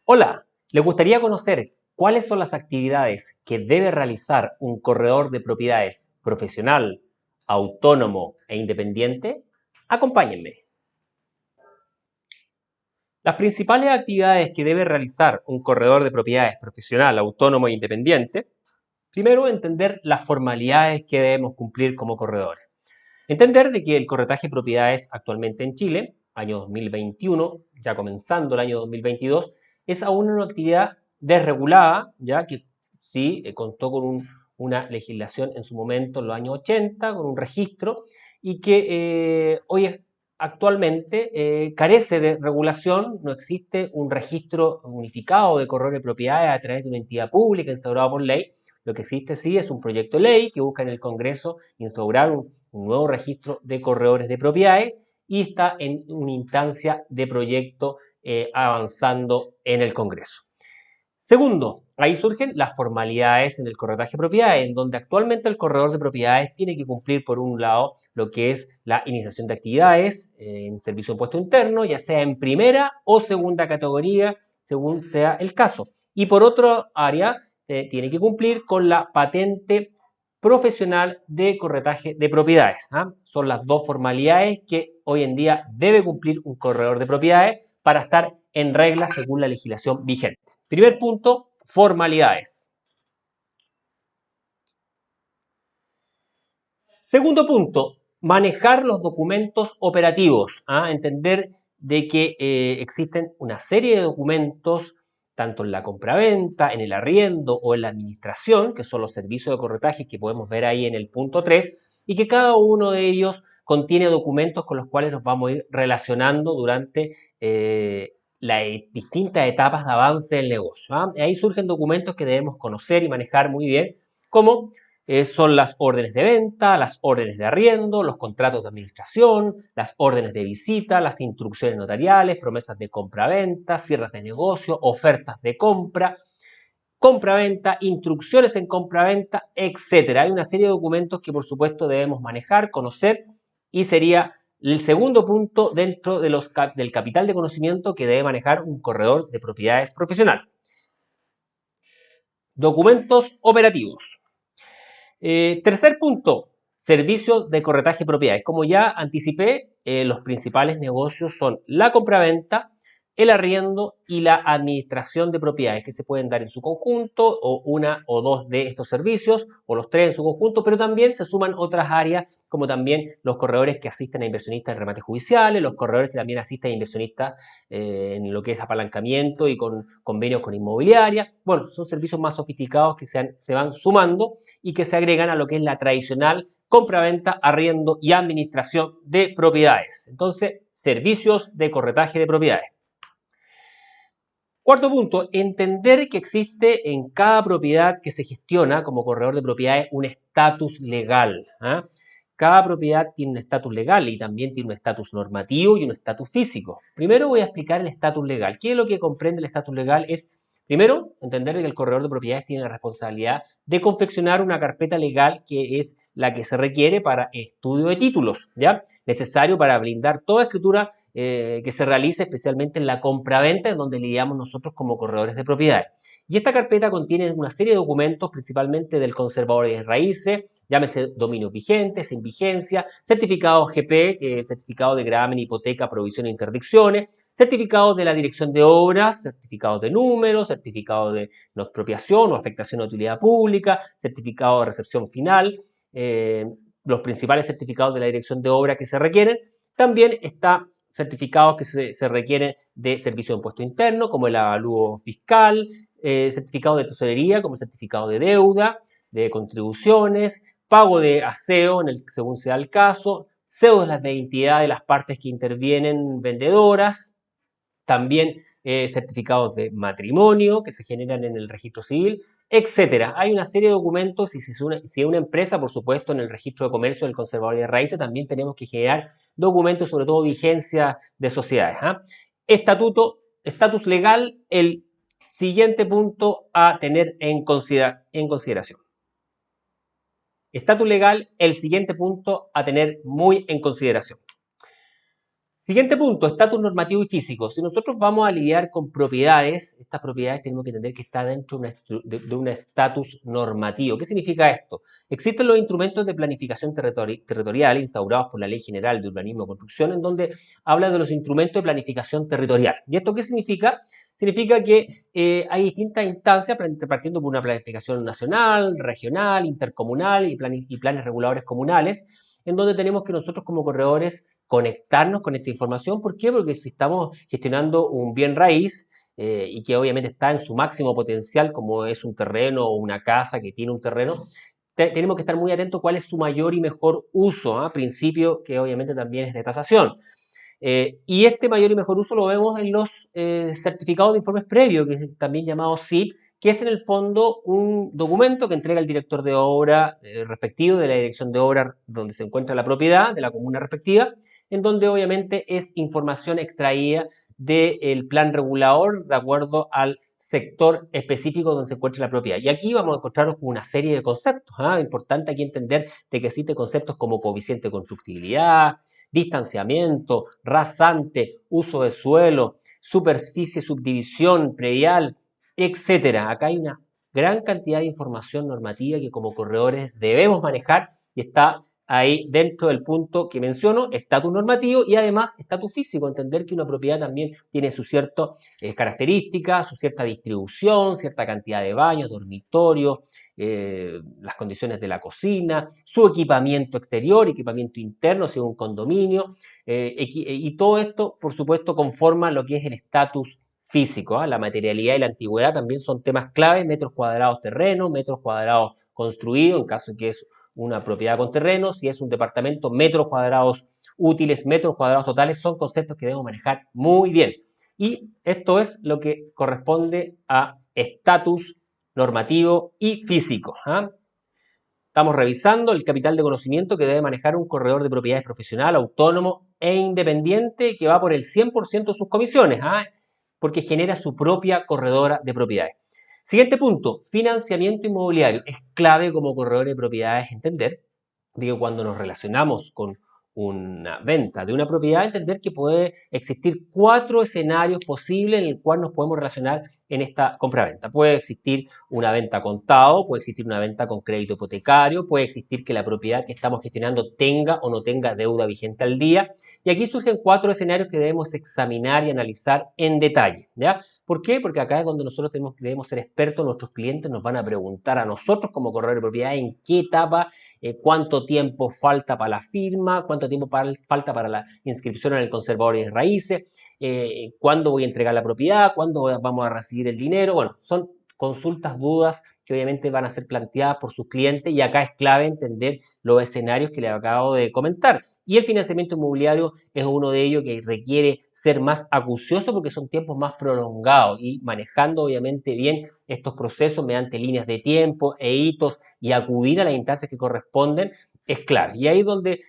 Hola, ¿le gustaría conocer cuáles son las actividades que debe realizar un corredor de propiedades profesional, autónomo e independiente? Acompáñenme. Las principales actividades que debe realizar un corredor de propiedades profesional, autónomo e independiente. Primero, entender las formalidades que debemos cumplir como corredores. Entender de que el corretaje de propiedades actualmente en Chile, año 2021, ya comenzando el año 2022, es aún una actividad desregulada, ya que sí contó con una legislación en su momento en los años 80, con un registro, y que hoy actualmente carece de regulación. No existe un registro unificado de corredores de propiedades a través de una entidad pública instaurada por ley. Lo que existe sí es un proyecto de ley que busca en el Congreso instaurar un nuevo registro de corredores de propiedades y está en una instancia de proyecto avanzando en el Congreso. Segundo, ahí surgen las formalidades en el corretaje de propiedades, en donde actualmente el corredor de propiedades tiene que cumplir, por un lado, lo que es la iniciación de actividades en servicio de impuesto interno, ya sea en primera o segunda categoría, según sea el caso. Y por otra área, tiene que cumplir con la patente profesional de corretaje de propiedades. Son las dos formalidades que hoy en día debe cumplir un corredor de propiedades para estar en regla según la legislación vigente. Primer punto, formalidades. Segundo punto, manejar los documentos operativos. Entender de que existen una serie de documentos, tanto en la compraventa, en el arriendo o en la administración, que son los servicios de corretaje que podemos ver ahí en el punto 3, y que cada uno de ellos contiene documentos con los cuales nos vamos a ir relacionando durante las distintas etapas de avance del negocio. Ahí surgen documentos que debemos conocer y manejar muy bien, como son las órdenes de venta, las órdenes de arriendo, los contratos de administración, las órdenes de visita, las instrucciones notariales, promesas de compra-venta, cierres de negocio, ofertas de compra, compra-venta, instrucciones en compra-venta, etc. Hay una serie de documentos que por supuesto debemos manejar, conocer, y sería el segundo punto dentro de del capital de conocimiento que debe manejar un corredor de propiedades profesional. Documentos operativos. Tercer punto, servicios de corretaje de propiedades. Como ya anticipé, los principales negocios son la compraventa, el arriendo y la administración de propiedades, que se pueden dar en su conjunto, o una o dos de estos servicios, o los tres en su conjunto, pero también se suman otras áreas, como también los corredores que asisten a inversionistas en remates judiciales, los corredores que también asisten a inversionistas en lo que es apalancamiento y con convenios con inmobiliaria. Bueno, son servicios más sofisticados que se van sumando y que se agregan a lo que es la tradicional compra-venta, arriendo y administración de propiedades. Entonces, servicios de corretaje de propiedades. Cuarto punto, entender que existe en cada propiedad que se gestiona como corredor de propiedades un estatus legal. Cada propiedad tiene un estatus legal y también tiene un estatus normativo y un estatus físico. Primero voy a explicar el estatus legal. ¿Qué es lo que comprende el estatus legal? Es, primero, entender que el corredor de propiedades tiene la responsabilidad de confeccionar una carpeta legal que es la que se requiere para estudio de títulos, ¿ya? Necesario para blindar toda escritura que se realice especialmente en la compraventa, en donde lidiamos nosotros como corredores de propiedades. Y esta carpeta contiene una serie de documentos, principalmente del conservador de raíces, llámese dominios vigentes, sin vigencia, certificados GP, que es el certificado de gravamen, hipoteca, provisión e interdicciones, certificados de la dirección de obras, certificados de números, certificados de no expropiación o afectación de utilidad pública, certificado de recepción final, los principales certificados de la dirección de obra que se requieren. También está certificados que se requieren de servicio de impuesto interno, como el avalúo fiscal, certificados de tesorería, como el certificado de deuda, de contribuciones, pago de aseo, según sea el caso, cédulas de identidad de las partes que intervienen vendedoras, también certificados de matrimonio que se generan en el registro civil, etcétera. Hay una serie de documentos y si es una empresa, por supuesto, en el registro de comercio del conservador de raíces, también tenemos que generar documentos, sobre todo vigencia de sociedades. Estatus legal, el siguiente punto a tener en consideración. Estatus legal, el siguiente punto a tener muy en consideración. Siguiente punto, estatus normativo y físico. Si nosotros vamos a lidiar con propiedades, estas propiedades tenemos que entender que está dentro de un estatus normativo. ¿Qué significa esto? Existen los instrumentos de planificación territorial instaurados por la Ley General de Urbanismo y Construcción, en donde habla de los instrumentos de planificación territorial. ¿Y esto qué significa? Significa que hay distintas instancias, partiendo por una planificación nacional, regional, intercomunal y planes reguladores comunales, en donde tenemos que nosotros como corredores conectarnos con esta información. ¿Por qué? Porque si estamos gestionando un bien raíz y que obviamente está en su máximo potencial, como es un terreno o una casa que tiene un terreno, tenemos que estar muy atentos a cuál es su mayor y mejor uso, principio que obviamente también es de tasación. Y este mayor y mejor uso lo vemos en los certificados de informes previos, que es también llamado CIP, que es en el fondo un documento que entrega el director de obra respectivo de la dirección de obra donde se encuentra la propiedad de la comuna respectiva, en donde obviamente es información extraída del plan regulador de acuerdo al sector específico donde se encuentra la propiedad. Y aquí vamos a encontrarnos con una serie de conceptos. Importante aquí entender de que existen conceptos como coeficiente de constructibilidad, distanciamiento, rasante, uso de suelo, superficie, subdivisión, predial, etcétera. Acá hay una gran cantidad de información normativa que como corredores debemos manejar y está ahí dentro del punto que menciono, estatus normativo y además estatus físico, entender que una propiedad también tiene sus ciertas características, su cierta distribución, cierta cantidad de baños, dormitorios, las condiciones de la cocina, su equipamiento exterior, equipamiento interno, si es un condominio, y todo esto, por supuesto, conforma lo que es el estatus físico. La materialidad y la antigüedad también son temas clave, metros cuadrados terreno, metros cuadrados construidos, en caso de que es una propiedad con terreno, si es un departamento, metros cuadrados útiles, metros cuadrados totales, son conceptos que debemos manejar muy bien. Y esto es lo que corresponde a estatus normativo y físico. Estamos revisando el capital de conocimiento que debe manejar un corredor de propiedades profesional, autónomo e independiente que va por el 100% de sus comisiones, porque genera su propia corredora de propiedades. Siguiente punto, financiamiento inmobiliario. Es clave como corredor de propiedades entender de que cuando nos relacionamos con una venta de una propiedad, entender que puede existir 4 escenarios posibles en el cual nos podemos relacionar en esta compraventa. Puede existir una venta contado, puede existir una venta con crédito hipotecario, puede existir que la propiedad que estamos gestionando tenga o no tenga deuda vigente al día. Y aquí surgen 4 escenarios que debemos examinar y analizar en detalle, ¿ya? ¿Por qué? Porque acá es donde nosotros debemos ser expertos, nuestros clientes nos van a preguntar a nosotros como corredor de propiedad en qué etapa, cuánto tiempo falta para la firma, cuánto tiempo falta para la inscripción en el conservador de raíces, cuándo voy a entregar la propiedad, cuándo vamos a recibir el dinero. Bueno, son consultas, dudas que obviamente van a ser planteadas por sus clientes y acá es clave entender los escenarios que les acabo de comentar. Y el financiamiento inmobiliario es uno de ellos que requiere ser más acucioso porque son tiempos más prolongados y manejando obviamente bien estos procesos mediante líneas de tiempo e hitos y acudir a las instancias que corresponden es clave. Y ahí es donde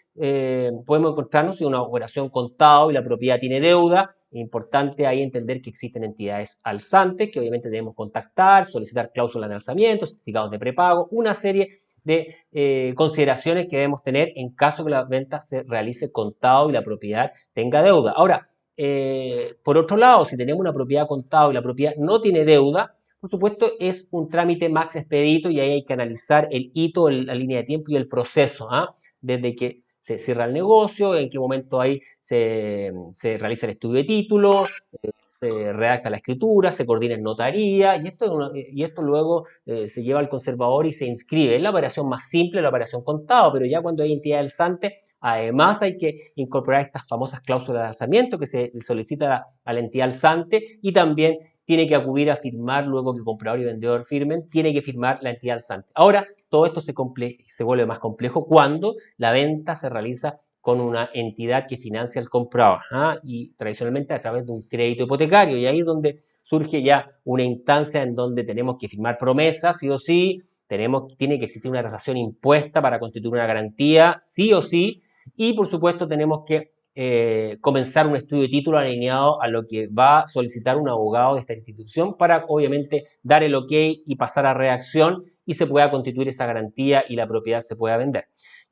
podemos encontrarnos si una operación contado y la propiedad tiene deuda. Es importante ahí entender que existen entidades alzantes que obviamente debemos contactar, solicitar cláusulas de alzamiento, certificados de prepago, una serie de consideraciones que debemos tener en caso que la venta se realice contado y la propiedad tenga deuda. Ahora, por otro lado, si tenemos una propiedad contado y la propiedad no tiene deuda, por supuesto es un trámite más expedito y ahí hay que analizar el hito, la línea de tiempo y el proceso, desde que se cierra el negocio, en qué momento ahí se realiza el estudio de título, se redacta la escritura, se coordina en notaría y esto luego se lleva al conservador y se inscribe. Es la operación más simple, la operación contado, pero ya cuando hay entidad alzante, además hay que incorporar estas famosas cláusulas de alzamiento que se solicita a la entidad alzante y también tiene que acudir a firmar luego que comprador y vendedor firmen, tiene que firmar la entidad alzante. Ahora, todo esto se vuelve más complejo cuando la venta se realiza con una entidad que financia el comprador y tradicionalmente a través de un crédito hipotecario. Y ahí es donde surge ya una instancia en donde tenemos que firmar promesas, sí o sí, tiene que existir una tasación impuesta para constituir una garantía, sí o sí, y por supuesto tenemos que comenzar un estudio de título alineado a lo que va a solicitar un abogado de esta institución para obviamente dar el ok y pasar a redacción y se pueda constituir esa garantía y la propiedad se pueda vender.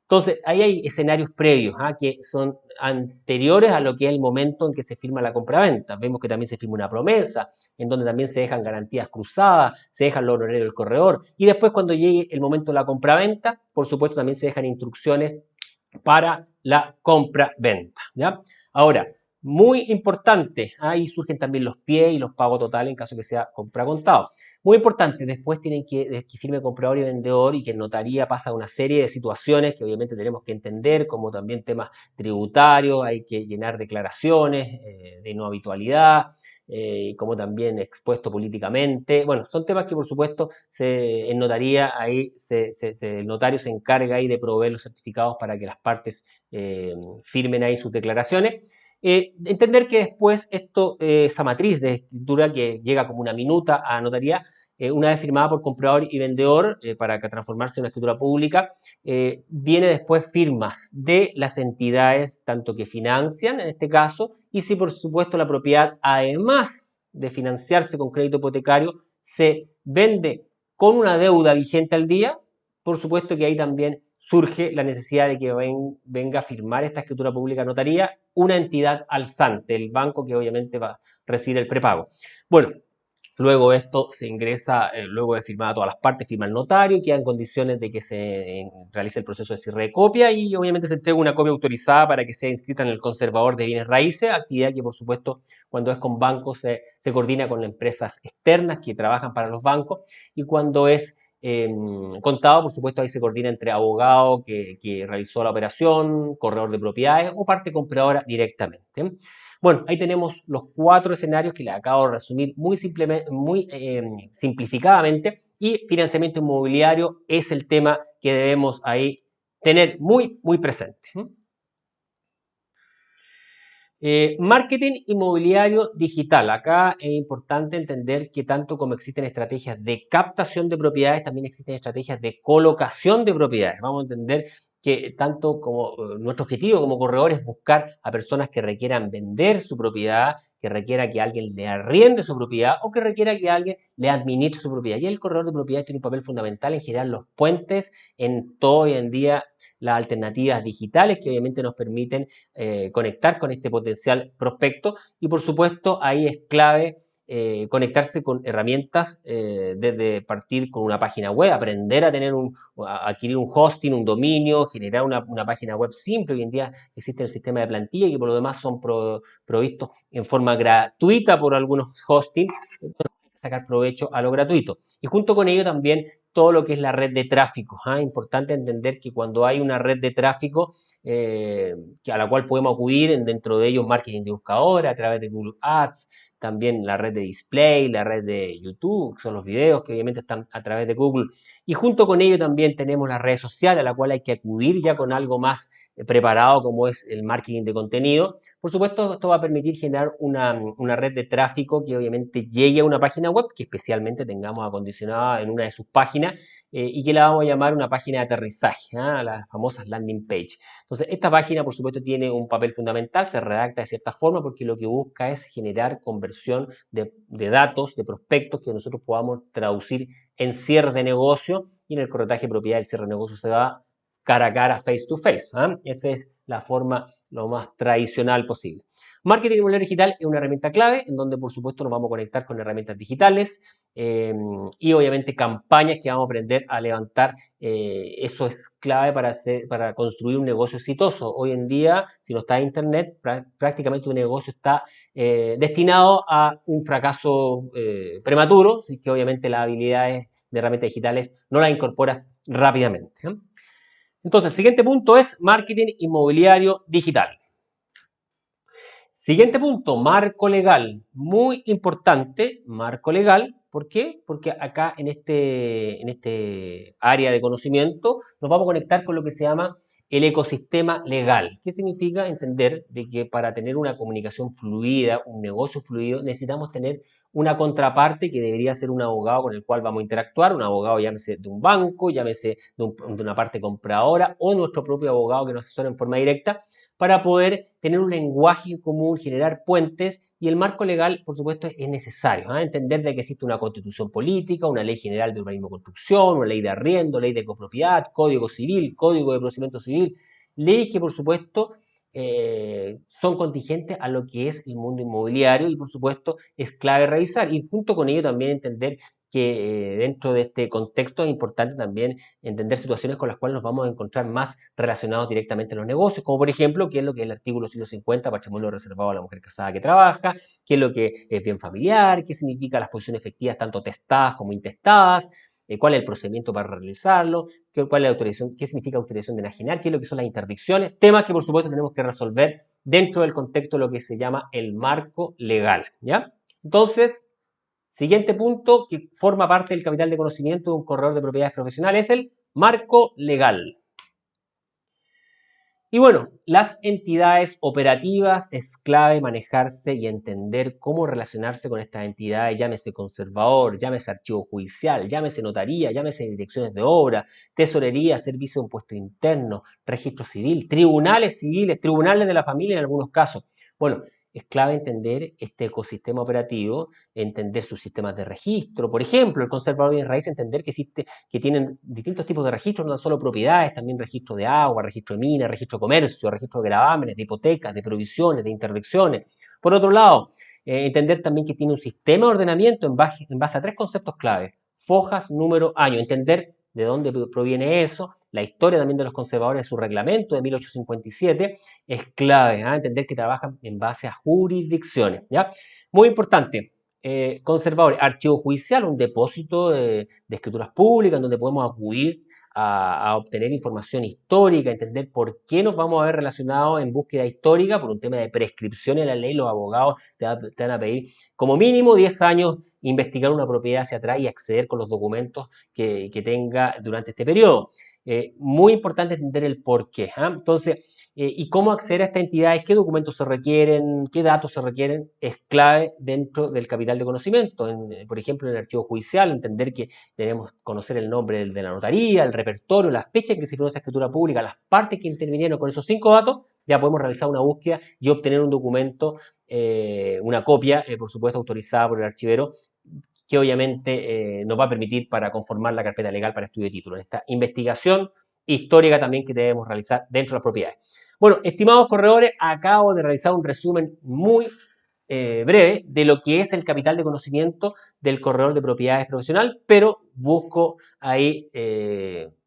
Entonces, ahí hay escenarios previos, que son anteriores a lo que es el momento en que se firma la compraventa. Vemos que también se firma una promesa, en donde también se dejan garantías cruzadas, se dejan los horarios del corredor, y después cuando llegue el momento de la compraventa, por supuesto también se dejan instrucciones para la compra-venta, ¿ya? Ahora, muy importante, ahí surgen también los pies y los pagos totales en caso que sea compra contado. Muy importante, después tienen que firme comprador y vendedor y que en notaría pasa una serie de situaciones que obviamente tenemos que entender, como también temas tributarios, hay que llenar declaraciones de no habitualidad, como también expuesto políticamente. Bueno, son temas que por supuesto en notaría ahí el notario se encarga ahí de proveer los certificados para que las partes firmen ahí sus declaraciones. Entender que después esa matriz de escritura que llega como una minuta a notaría, una vez firmada por comprador y vendedor para transformarse en una escritura pública, viene después firmas de las entidades tanto que financian en este caso y si por supuesto la propiedad además de financiarse con crédito hipotecario se vende con una deuda vigente al día, por supuesto que ahí también surge la necesidad de que venga a firmar esta escritura pública notaría una entidad alzante, el banco que obviamente va a recibir el prepago. Bueno, luego esto se ingresa, luego de firmar a todas las partes, firma el notario, queda en condiciones de que se realice el proceso de cierre de copia y obviamente se entrega una copia autorizada para que sea inscrita en el conservador de bienes raíces, actividad que por supuesto cuando es con bancos se coordina con empresas externas que trabajan para los bancos y cuando es contado, por supuesto, ahí se coordina entre abogado que realizó la operación, corredor de propiedades o parte compradora directamente. Bueno, ahí tenemos los 4 escenarios que les acabo de resumir muy simplificadamente y financiamiento inmobiliario es el tema que debemos ahí tener muy presente. Marketing inmobiliario digital. Acá es importante entender que tanto como existen estrategias de captación de propiedades, también existen estrategias de colocación de propiedades. Vamos a entender que tanto como nuestro objetivo como corredor es buscar a personas que requieran vender su propiedad, que requiera que alguien le arriende su propiedad o que requiera que alguien le administre su propiedad. Y el corredor de propiedades tiene un papel fundamental en generar los puentes en todo hoy en día las alternativas digitales que obviamente nos permiten conectar con este potencial prospecto y por supuesto ahí es clave conectarse con herramientas desde partir con una página web, aprender a adquirir un hosting, un dominio, generar una página web simple. Hoy en día existe el sistema de plantilla que por lo demás son provistos en forma gratuita por algunos hosting, sacar provecho a lo gratuito. Y junto con ello también todo lo que es la red de tráfico. Importante entender que cuando hay una red de tráfico a la cual podemos acudir, dentro de ellos marketing de buscadora, a través de Google Ads, también la red de display, la red de YouTube, que son los videos que obviamente están a través de Google. Y junto con ello también tenemos las redes sociales a la cual hay que acudir ya con algo más preparado como es el marketing de contenido. Por supuesto, esto va a permitir generar una red de tráfico que obviamente llegue a una página web que especialmente tengamos acondicionada en una de sus páginas y que la vamos a llamar una página de aterrizaje, las famosas landing page. Entonces, esta página, por supuesto, tiene un papel fundamental, se redacta de cierta forma porque lo que busca es generar conversión de datos, de prospectos que nosotros podamos traducir en cierre de negocio y en el corretaje de propiedad el cierre de negocio se va cara a cara, face to face. Esa es la forma lo más tradicional posible. Marketing inmobiliario digital es una herramienta clave en donde por supuesto nos vamos a conectar con herramientas digitales y obviamente campañas que vamos a aprender a levantar. Eso es clave para construir un negocio exitoso. Hoy en día, si no está en internet, prácticamente tu negocio está destinado a un fracaso prematuro, así que obviamente las habilidades de herramientas digitales no las incorporas rápidamente. Entonces, el siguiente punto es marketing inmobiliario digital. Siguiente punto, marco legal. Muy importante, marco legal. ¿Por qué? Porque acá en este área de conocimiento nos vamos a conectar con lo que se llama el ecosistema legal. ¿Qué significa? Entender de que para tener una comunicación fluida, un negocio fluido, necesitamos tener una contraparte que debería ser un abogado con el cual vamos a interactuar, un abogado llámese de un banco, llámese de una parte compradora o nuestro propio abogado que nos asesora en forma directa para poder tener un lenguaje en común, generar puentes, y el marco legal, por supuesto, es necesario. Entender de que existe una constitución política, una ley general de urbanismo y construcción, una ley de arriendo, ley de copropiedad, código civil, código de procedimiento civil, leyes que, por supuesto, son contingentes a lo que es el mundo inmobiliario y, por supuesto, es clave revisar. Y junto con ello también entender que dentro de este contexto es importante también entender situaciones con las cuales nos vamos a encontrar más relacionados directamente a los negocios, como por ejemplo, qué es lo que es el artículo 150, patrimonio reservado a la mujer casada que trabaja, qué es lo que es bien familiar, qué significa las posiciones efectivas tanto testadas como intestadas, cuál es el procedimiento para realizarlo, cuál es la autorización, qué significa autorización de enajenar, qué es lo que son las interdicciones, temas que por supuesto tenemos que resolver dentro del contexto de lo que se llama el marco legal, ¿ya? Entonces, siguiente punto que forma parte del capital de conocimiento de un corredor de propiedades profesional es el marco legal. Y bueno, las entidades operativas es clave manejarse y entender cómo relacionarse con estas entidades, llámese conservador, llámese archivo judicial, llámese notaría, llámese direcciones de obra, tesorería, servicio de impuesto interno, registro civil, tribunales civiles, tribunales de la familia en algunos casos. Bueno, es clave entender este ecosistema operativo, entender sus sistemas de registro. Por ejemplo, el conservador de raíz entender que tienen distintos tipos de registros, no solo propiedades, también registro de agua, registro de minas, registro de comercio, registro de gravámenes, de hipotecas, de provisiones, de interdicciones. Por otro lado, entender también que tiene un sistema de ordenamiento en base a tres conceptos clave: fojas, número, año. Entender de dónde proviene eso, la historia también de los conservadores de su reglamento de 1857 es clave, entender que trabajan en base a jurisdicciones, ¿ya? Muy importante, conservadores, archivo judicial, un depósito de escrituras públicas en donde podemos acudir a obtener información histórica, entender por qué nos vamos a ver relacionados en búsqueda histórica por un tema de prescripción en la ley. Los abogados te van a pedir como mínimo 10 años investigar una propiedad hacia atrás y acceder con los documentos que tenga durante este periodo. Muy importante entender el por qué. Entonces, y cómo acceder a estas entidades, qué documentos se requieren, qué datos se requieren, es clave dentro del capital de conocimiento. Por ejemplo, en el archivo judicial, entender que debemos conocer el nombre de la notaría, el repertorio, la fecha en que se firmó esa escritura pública, las partes que intervinieron. Con esos 5 datos ya podemos realizar una búsqueda y obtener un documento, una copia, por supuesto, autorizada por el archivero, que obviamente nos va a permitir para conformar la carpeta legal para estudio de título. Esta investigación histórica también que debemos realizar dentro de las propiedades. Bueno, estimados corredores, acabo de realizar un resumen muy breve de lo que es el capital de conocimiento del corredor de propiedades profesional, pero busco ahí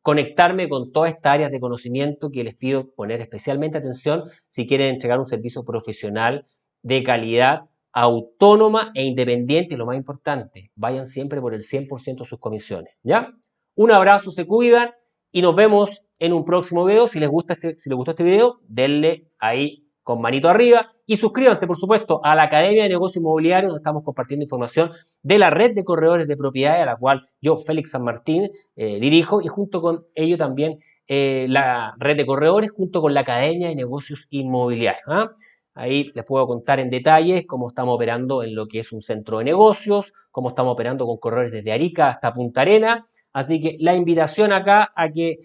conectarme con todas estas áreas de conocimiento que les pido poner especialmente atención si quieren entregar un servicio profesional de calidad, autónoma e independiente, y lo más importante, vayan siempre por el 100% de sus comisiones, ¿ya? Un abrazo, se cuidan y nos vemos en un próximo video. Si les gustó este video, denle ahí con manito arriba y suscríbanse, por supuesto, a la Academia de Negocios Inmobiliarios, donde estamos compartiendo información de la red de corredores de propiedades, a la cual yo, Félix San Martín, dirijo, y junto con ello también la red de corredores, junto con la Academia de Negocios Inmobiliarios. Ahí les puedo contar en detalle cómo estamos operando en lo que es un centro de negocios, cómo estamos operando con corredores desde Arica hasta Punta Arenas. Así que la invitación acá a que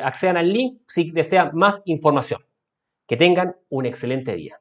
accedan al link si desean más información. Que tengan un excelente día.